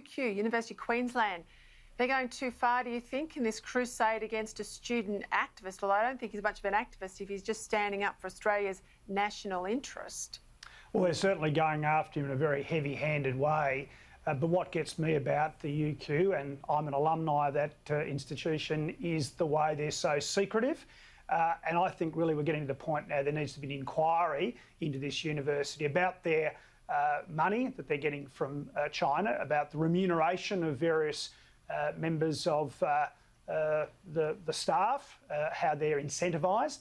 UQ, University of Queensland. They're going too far, do you think, in this crusade against a student activist? Although I don't think he's much of an activist if he's just standing up for Australia's national interest. Well, they're certainly going after him in a very heavy-handed way. But what gets me about the UQ, and I'm an alumni of that institution, is the way they're so secretive. And I think really we're getting to the point now there needs to be an inquiry into this university about their money that they're getting from China, about the remuneration of various members of the staff, how they're incentivised,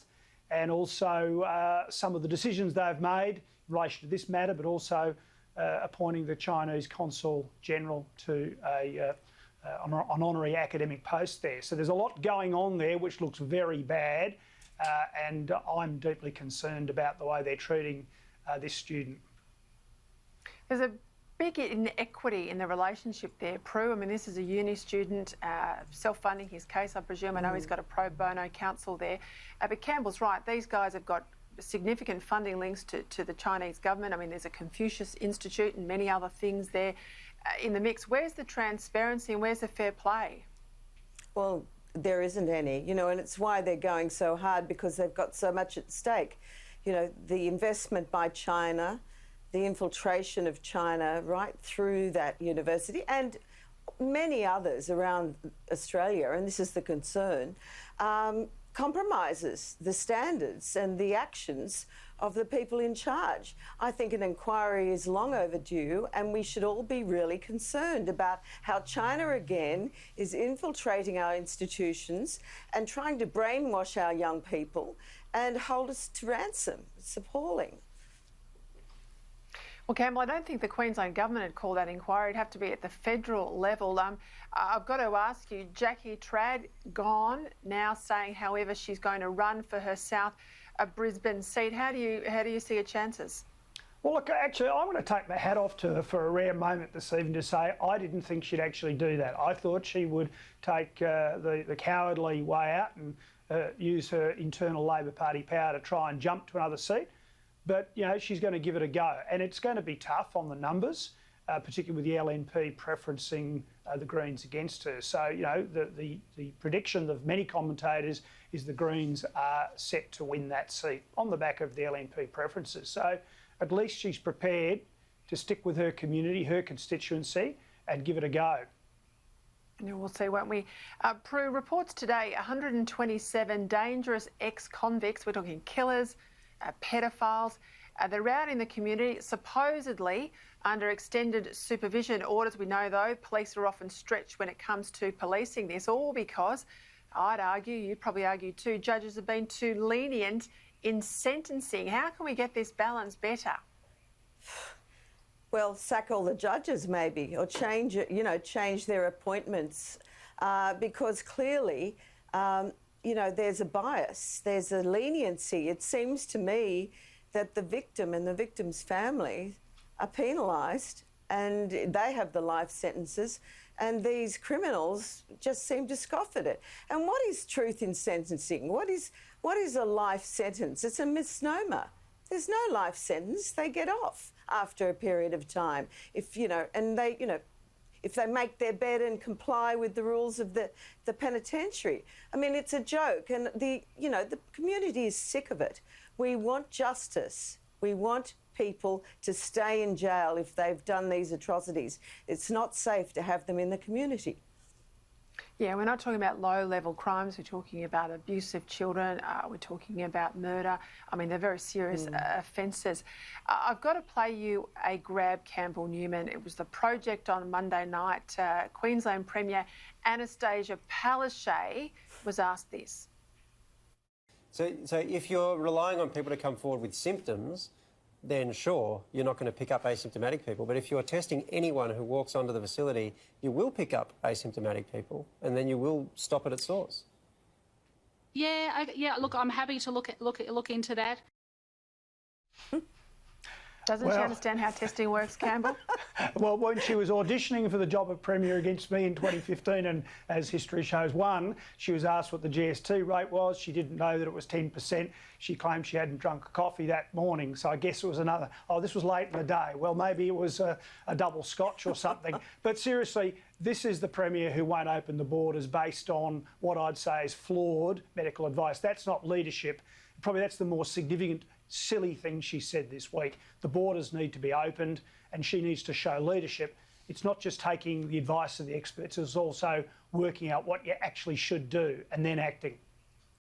and also some of the decisions they've made in relation to this matter, but also appointing the Chinese Consul General to an honorary academic post there. So there's a lot going on there which looks very bad, and I'm deeply concerned about the way they're treating this student. There's a big inequity in the relationship there, Prue. I mean, this is a uni student self-funding his case, I presume. I know he's got a pro bono counsel there. But Campbell's right, these guys have got significant funding links to the Chinese government. I mean, there's a Confucius Institute and many other things there in the mix. Where's the transparency and where's the fair play? Well, there isn't any, you know, and it's why they're going so hard, because they've got so much at stake. You know, the investment by China, the infiltration of China right through that university and many others around Australia, and this is the concern, compromises the standards and the actions of the people in charge. I think an inquiry is long overdue, and we should all be really concerned about how China again is infiltrating our institutions and trying to brainwash our young people and hold us to ransom. It's appalling. Well, Campbell, I don't think the Queensland government would call that inquiry. It'd have to be at the federal level. I've got to ask you, Jackie Trad gone, now saying, however, she's going to run for her South Brisbane seat. How do you see her chances? Well, look, actually, I want to take my hat off to her for a rare moment this evening to say I didn't think she'd actually do that. I thought she would take the cowardly way out and use her internal Labor Party power to try and jump to another seat. But, you know, she's going to give it a go. And it's going to be tough on the numbers, particularly with the LNP preferencing the Greens against her. So, you know, the prediction of many commentators is the Greens are set to win that seat on the back of the LNP preferences. So at least she's prepared to stick with her community, her constituency, and give it a go. Yeah, we'll see, won't we? Prue, reports today 127 dangerous ex-convicts, we're talking killers, pedophiles, they're out in the community, supposedly under extended supervision orders. We know, though, police are often stretched when it comes to policing this, all because, I'd argue, you'd probably argue too, judges have been too lenient in sentencing. How can we get this balance better? Well, sack all the judges maybe, or change it, you know, change their appointments, because clearly, you know, there's a bias, there's a leniency. It seems to me that the victim and the victim's family are penalised and they have the life sentences, and these criminals just seem to scoff at it. And what is truth in sentencing? What is a life sentence? It's a misnomer. There's no life sentence. They get off after a period of time. If, you know, and they, you know, if they make their bed and comply with the rules of the penitentiary. I mean, it's a joke, and the community is sick of it. We want justice. We want people to stay in jail if they've done these atrocities. It's not safe to have them in the community. Yeah, we're not talking about low-level crimes. We're talking about abuse of children. We're talking about murder. I mean, they're very serious offences. I've got to play you a grab, Campbell Newman. It was the project on Monday night. Queensland Premier Anastasia Palaszczuk was asked this. So if you're relying on people to come forward with symptoms, then sure, you're not going to pick up asymptomatic people. But if you're testing anyone who walks onto the facility, you will pick up asymptomatic people, and then you will stop it at source. Yeah, look, I'm happy to look into that. Doesn't she understand how testing works, Campbell? Well, when she was auditioning for the job of Premier against me in 2015, and as history shows, won, she was asked what the GST rate was. She didn't know that it was 10%. She claimed she hadn't drunk a coffee that morning, so I guess it was another, oh, this was late in the day. Well, maybe it was a double scotch or something. But seriously, this is the Premier who won't open the borders based on what I'd say is flawed medical advice. That's not leadership. Probably that's the more significant, silly thing she said this week. The borders need to be opened and she needs to show leadership. It's not just taking the advice of the experts, it's also working out what you actually should do and then acting.